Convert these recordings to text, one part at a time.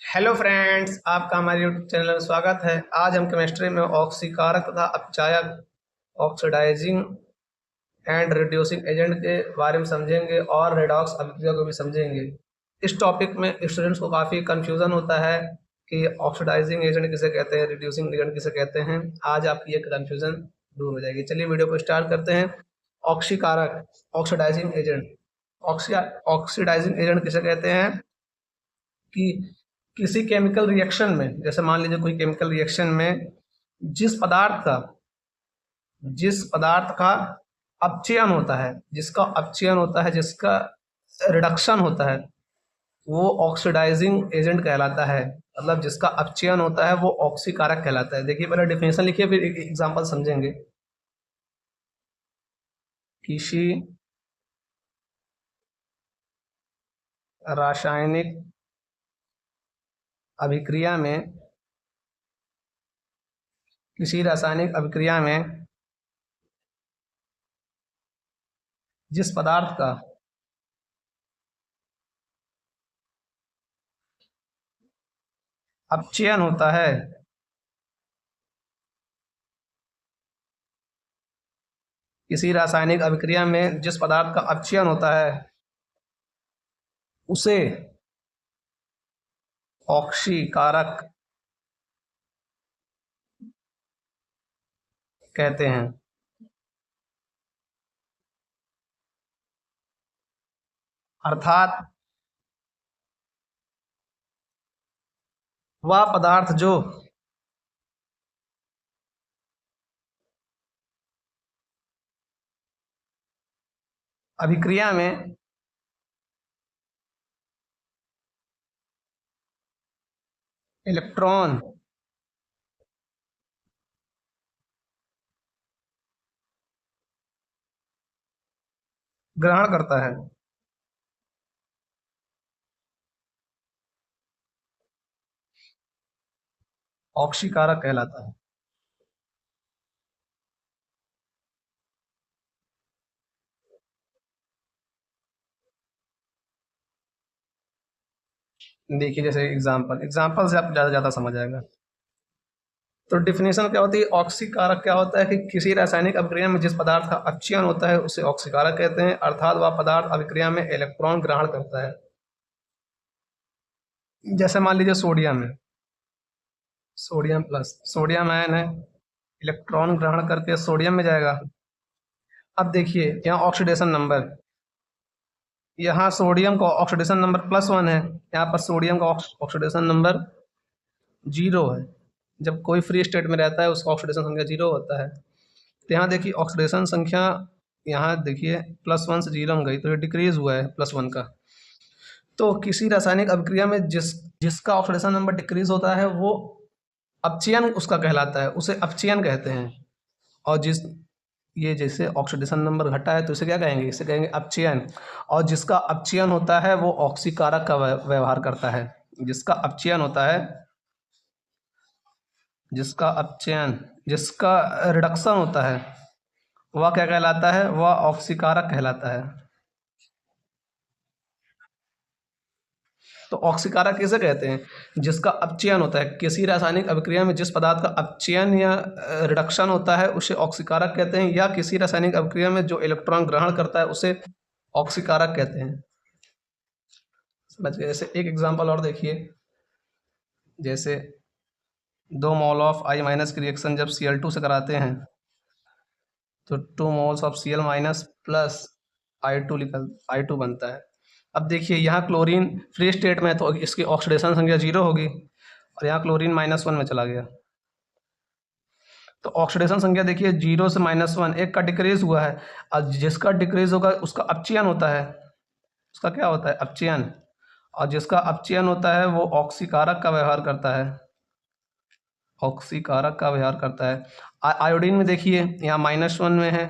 Hello friends, आपका हमारे YouTube channel में स्वागत है। आज हम केमिस्ट्री में ऑक्सीकारक तथा अपचायक ऑक्सीडाइजिंग एंड रिड्यूसिंग एजेंट के बारे में समझेंगे और रेडॉक्स अभिक्रिया को भी समझेंगे। इस टॉपिक में स्टूडेंट्स को काफ़ी कंफ्यूजन होता है कि ऑक्सीडाइजिंग एजेंट किसे कहते हैं, रिड्यूसिंग एजेंट किसे कहते हैं। आज आपकी ये कंफ्यूजन दूर हो जाएगी। चलिए वीडियो को स्टार्ट करते हैं। ऑक्सीकारक ऑक्सीडाइजिंग एजेंट ऑक्सीडाइजिंग एजेंट किसे कहते हैं कि किसी केमिकल रिएक्शन में, जैसे मान लीजिए कोई केमिकल रिएक्शन में जिस पदार्थ का जिस पदार्थ का अपचयन होता है, जिसका रिडक्शन होता है, वो ऑक्सीडाइजिंग एजेंट कहलाता है। मतलब जिसका अपचयन होता है वो ऑक्सीकारक कहलाता है। देखिए, पहले डिफिनेशन लिखिए, फिर एग्जांपल समझेंगे। किसी रासायनिक अभिक्रिया में किसी रासायनिक अभिक्रिया में जिस पदार्थ का अपचयन होता है किसी रासायनिक अभिक्रिया में जिस पदार्थ का अपचयन होता है उसे ऑक्सीकारक कहते हैं। अर्थात वह पदार्थ जो अभिक्रिया में इलेक्ट्रॉन ग्रहण करता है ऑक्सीकारक कहलाता है। देखिए, जैसे एग्जाम्पल से आप ज़्यादा समझ आएगा। तो डिफिनेशन क्या होती है, ऑक्सीकारक क्या होता है कि किसी रासायनिक अभिक्रिया में जिस पदार्थ का अपचयन होता है उसे ऑक्सीकारक कहते हैं। अर्थात वह पदार्थ अभिक्रिया में इलेक्ट्रॉन ग्रहण करता है। जैसे मान लीजिए सोडियम है, सोडियम आयन है, इलेक्ट्रॉन ग्रहण करके सोडियम में जाएगा। अब देखिए, यहाँ ऑक्सीडेशन नंबर, यहाँ सोडियम का ऑक्सीडेशन नंबर +1 है, यहाँ पर सोडियम का ऑक्सीडेशन नंबर 0 है। जब कोई फ्री स्टेट में रहता है उसका ऑक्सीडेशन संख्या 0 होता है। तो यहाँ देखिए ऑक्सीडेशन संख्या, यहाँ देखिए +1 से 0 में गई, तो ये डिक्रीज हुआ है +1 का। तो किसी रासायनिक अभिक्रिया में जिसका ऑक्सीडेशन नंबर डिक्रीज होता है वो अपचयन उसका कहलाता है, उसे अपचयन कहते हैं। और ये जैसे ऑक्सीडेशन नंबर घटा है तो इसे क्या कहेंगे, इसे कहेंगे अपचयन। और जिसका अपचयन होता है वो ऑक्सीकारक का व्यवहार करता है। जिसका अपचयन होता है, जिसका रिडक्शन होता है, वह क्या कहलाता है, वह ऑक्सीकारक कहलाता है। तो ऑक्सीकारक किसे कहते हैं, जिसका अपचयन होता है। किसी रासायनिक अभिक्रिया में जिस पदार्थ का अपचयन या रिडक्शन होता है उसे ऑक्सीकारक कहते हैं, या किसी रासायनिक अभिक्रिया में जो इलेक्ट्रॉन ग्रहण करता है उसे ऑक्सीकारक कहते हैं। समझ गए। जैसे एक एग्जांपल और देखिए, जैसे 2 मोल ऑफ I- की रिएक्शन जब Cl2 से कराते हैं तो 2 moles of Cl- plus I2 बनता है। अब देखिए, यहाँ क्लोरीन फ्री स्टेट में है तो इसकी ऑक्सीडेशन संख्या 0 होगी, और यहाँ क्लोरीन -1 में चला गया। तो ऑक्सीडेशन संख्या देखिए 0 से -1, एक का डिक्रीज हुआ है। और जिसका डिक्रीज होगा उसका अपचयन होता है, उसका क्या होता है, अपचयन। और जिसका अपचयन होता है वो ऑक्सीकारक का व्यवहार करता है, ऑक्सीकारक का व्यवहार करता है। आयोडीन में देखिए, यहाँ -1 में है,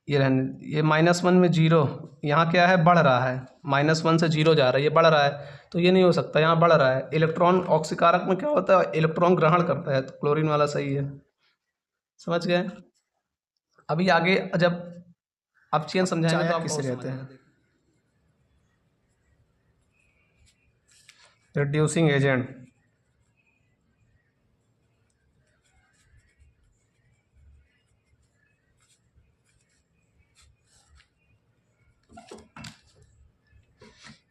ये रहने, ये -1 में 0, यहाँ क्या है, बढ़ रहा है, -1 से 0 जा रहा है, ये बढ़ रहा है, तो ये नहीं हो सकता, यहाँ बढ़ रहा है। इलेक्ट्रॉन ऑक्सीकारक में क्या होता है, इलेक्ट्रॉन ग्रहण करता है, तो क्लोरीन वाला सही है। समझ गए। अभी आगे जब अपचयन समझाएंगे तो आप किसे कहते हैं। रिड्यूसिंग एजेंट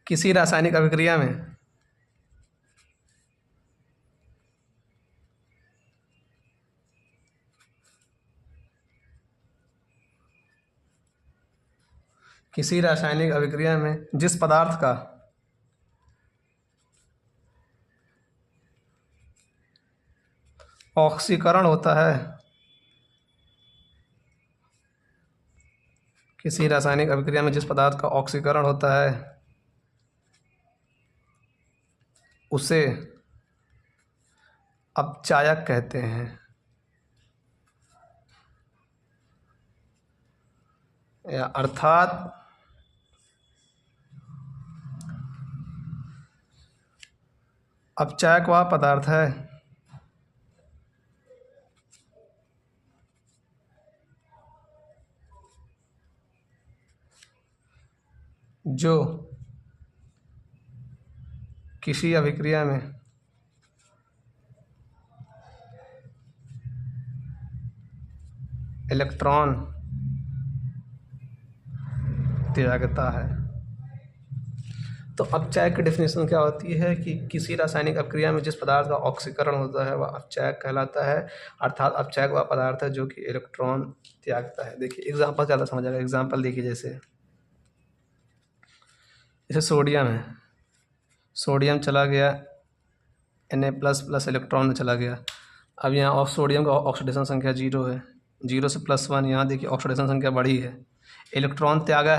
किसी रासायनिक अभिक्रिया में जिस पदार्थ का ऑक्सीकरण होता है, किसी रासायनिक अभिक्रिया में जिस पदार्थ का ऑक्सीकरण होता है उसे अपचायक कहते हैं। या अर्थात अपचायक वह पदार्थ है जो किसी अभिक्रिया में इलेक्ट्रॉन त्यागता है। तो अपचायक की डेफिनेशन क्या होती है कि किसी रासायनिक अभिक्रिया में जिस पदार्थ का ऑक्सीकरण होता है वह अपचायक कहलाता है। अर्थात अपचायक वह पदार्थ है जो कि इलेक्ट्रॉन त्यागता है। देखिए एग्जांपल ज़्यादा समझ आएगा। एग्जांपल देखिए, जैसे सोडियम है, सोडियम चला गया Na++ इलेक्ट्रॉन में चला गया। अब यहाँ सोडियम का ऑक्सीडेशन संख्या 0 है, 0 से +1। यहाँ देखिए ऑक्सीडेशन संख्या बढ़ी है, इलेक्ट्रॉन त्यागा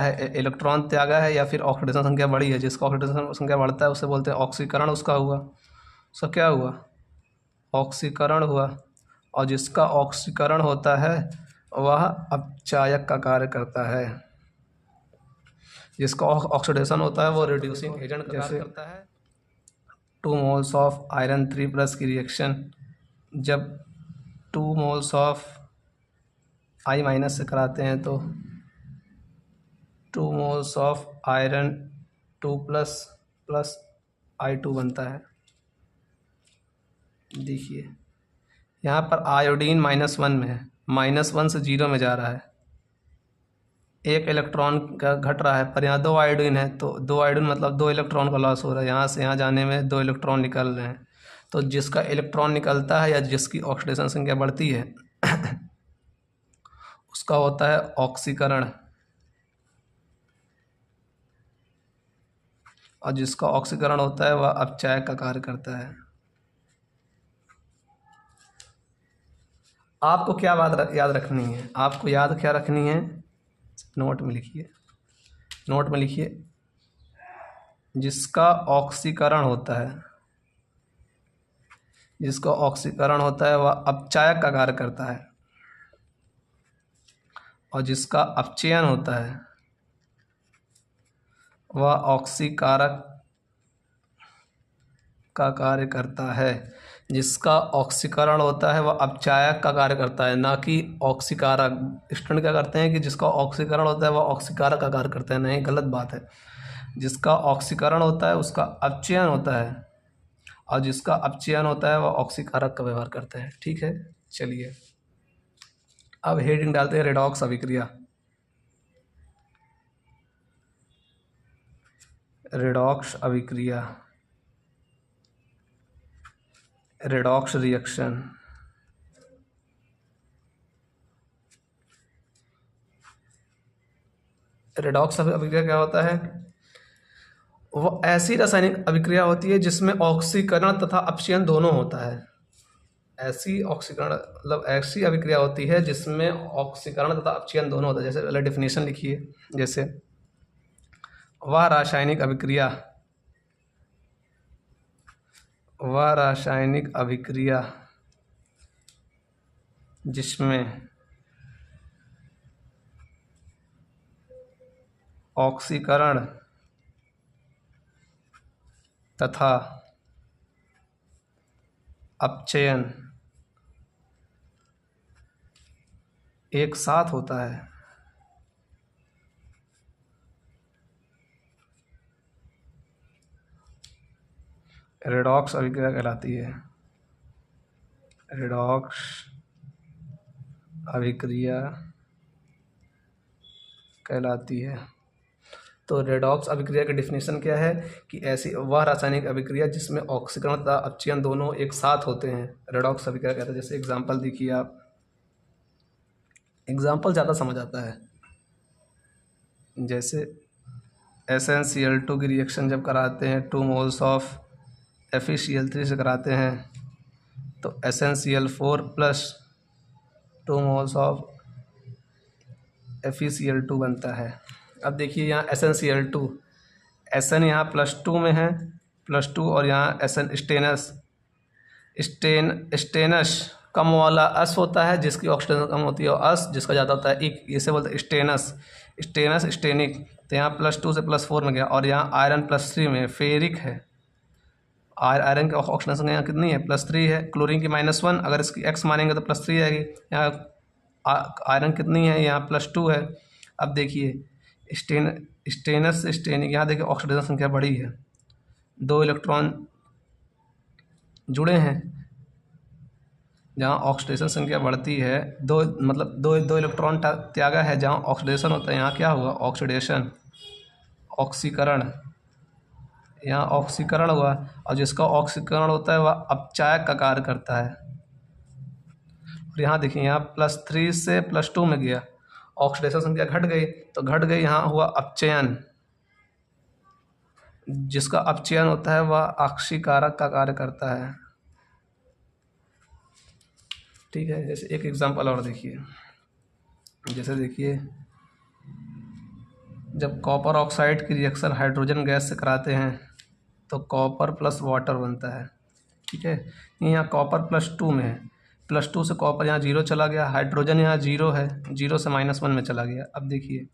है या फिर ऑक्सीडेशन संख्या बढ़ी है। जिसका ऑक्सीडेशन संख्या बढ़ता है उसे बोलते हैं ऑक्सीकरण उसका हुआ। उसका क्या हुआ? ऑक्सीकरण हुआ। और जिसका ऑक्सीकरण होता है वह अपचायक का कार्य करता है। जिसका ऑक्सीडेशन होता है वो रिड्यूसिंग एजेंट का कार्य करता है। 2 मोल्स ऑफ आयरन 3+ की रिएक्शन जब 2 मोल्स ऑफ I- से कराते हैं तो 2 moles of iron 2+ plus I2 बनता है। देखिए यहाँ पर आयोडीन -1 में है, -1 से 0 में जा रहा है, एक इलेक्ट्रॉन का घट रहा है। पर यहाँ 2 आयोडीन है तो 2 आयोडीन मतलब 2 इलेक्ट्रॉन का लॉस हो रहा है। यहाँ से यहाँ जाने में 2 इलेक्ट्रॉन निकल रहे हैं। तो जिसका इलेक्ट्रॉन निकलता है या जिसकी ऑक्सीडेशन संख्या बढ़ती है उसका होता है ऑक्सीकरण। और जिसका ऑक्सीकरण होता है वह अपचायक का कार्य करता है। आपको क्या बात याद रखनी है? आपको याद क्या रखनी है? नोट में लिखिए, नोट में लिखिए, जिसका ऑक्सीकरण होता है, जिसका ऑक्सीकरण होता है वह अपचायक का कार्य करता है। और जिसका अपचयन होता है वह ऑक्सीकारक का कार्य करता है। जिसका ऑक्सीकरण होता है वह अपचायक का कार्य करता है, ना कि ऑक्सीकारक। स्टूडेंट क्या करते हैं कि जिसका ऑक्सीकरण होता है वह ऑक्सीकारक का कार्य करता है। नहीं, गलत बात है। जिसका ऑक्सीकरण होता है उसका अपचयन होता है, और जिसका अपचयन होता है वह ऑक्सीकारक का व्यवहार करता है। ठीक है, चलिए अब हेडिंग डालते हैं रेडॉक्स अभिक्रिया। रेडॉक्स अभिक्रिया, रेडॉक्स रिएक्शन। रेडॉक्स अभिक्रिया क्या होता है? वो ऐसी रासायनिक अभिक्रिया होती है जिसमें ऑक्सीकरण तथा अपचयन दोनों होता है। ऐसी ऑक्सीकरण मतलब ऐसी अभिक्रिया होती है जिसमें ऑक्सीकरण तथा अपचयन दोनों होता है। जैसे पहले डेफिनेशन लिखिए, जैसे वह रासायनिक अभिक्रिया जिसमें ऑक्सीकरण तथा अपचयन एक साथ होता है, रेडॉक्स अभिक्रिया कहलाती है। रेडॉक्स अभिक्रिया कहलाती है। तो रेडॉक्स अभिक्रिया की डिफिनेशन क्या है कि ऐसी वह रासायनिक अभिक्रिया जिसमें ऑक्सीकरण तथा अपचयन दोनों एक साथ होते हैं, रेडॉक्स अभिक्रिया कहते हैं। जैसे एग्जांपल देखिए आप, एग्जांपल ज़्यादा समझ आता है। जैसे SnCl2 की रिएक्शन जब कराते हैं 2 मोल्स ऑफ FeCl3 से कराते हैं तो SnCl4 plus 2 moles of FeCl2 बनता है। अब देखिए यहाँ SnCl2, Sn यहाँ +2 में है, +2, और यहाँ Sn स्टेनस कम वाला अस होता है जिसकी ऑक्सीडेशन कम होती है, और अस जिसका ज़्यादा होता है इक, इसे बोलते हैं स्टेनस स्टेनिक। तो यहाँ +2 से +4 में गया, और यहाँ आयरन +3 में फेरिक है। आयरन की ऑक्सीडेशन यहाँ कितनी है, +3 है। क्लोरीन की -1, अगर इसकी x मानेंगे तो +3 आएगी। यहाँ आयरन कितनी है, यहाँ +2 है। अब देखिए स्टेनस से स्टेनिक, यहाँ देखिए ऑक्सीडेशन संख्या बढ़ी है, 2 इलेक्ट्रॉन जुड़े हैं। जहाँ ऑक्सीडेशन संख्या बढ़ती है, दो इलेक्ट्रॉन त्यागा है। जहाँ ऑक्सीडेशन होता है यहाँ क्या हुआ, ऑक्सीडेशन, ऑक्सीकरण, यहाँ ऑक्सीकरण हुआ, और जिसका ऑक्सीकरण होता है वह अपचायक का कार्य करता है। और यहाँ देखिए यहाँ +3 से +2 में गया, ऑक्सीडेशन संख्या घट गई, तो घट गई, यहाँ हुआ अपचयन, जिसका अपचयन होता है वह ऑक्सीकारक का कार्य करता है। ठीक है, जैसे एक एग्जांपल और देखिए, जैसे देखिए जब कॉपर ऑक्साइड की रिएक्शन हाइड्रोजन गैस से कराते हैं तो कॉपर प्लस वाटर बनता है। ठीक है, यहाँ कॉपर +2 में है, +2 से कॉपर यहाँ 0 चला गया, हाइड्रोजन यहाँ 0 है, 0 से -1 में चला गया। अब देखिए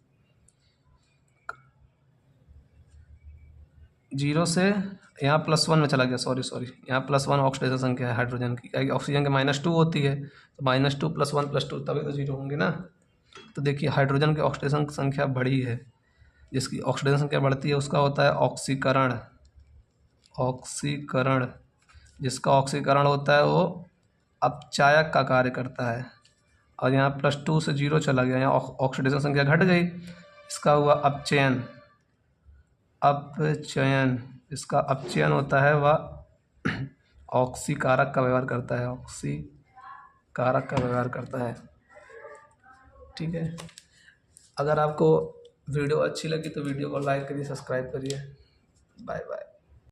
0 से यहाँ +1 में चला गया, सॉरी यहाँ +1 ऑक्सीडेशन संख्या है हाइड्रोजन की, क्योंकि ऑक्सीजन की -2 होती है, तो -2 + 1 + 2 तभी तो 0 होंगे ना। तो देखिए हाइड्रोजन की ऑक्सीडेशन संख्या बढ़ी है, जिसकी ऑक्सीडेशन संख्या बढ़ती है उसका होता है ऑक्सीकरण, जिसका ऑक्सीकरण होता है वो अपचायक का कार्य करता है। और यहाँ +2 से 0 चला गया, यहाँ ऑक्सीडेशन संख्या घट गई, इसका हुआ अपचयन, इसका अपचयन होता है वह ऑक्सीकारक का व्यवहार करता है। ठीक है, अगर आपको वीडियो अच्छी लगी तो वीडियो को लाइक करिए, सब्सक्राइब करिए। Bye bye.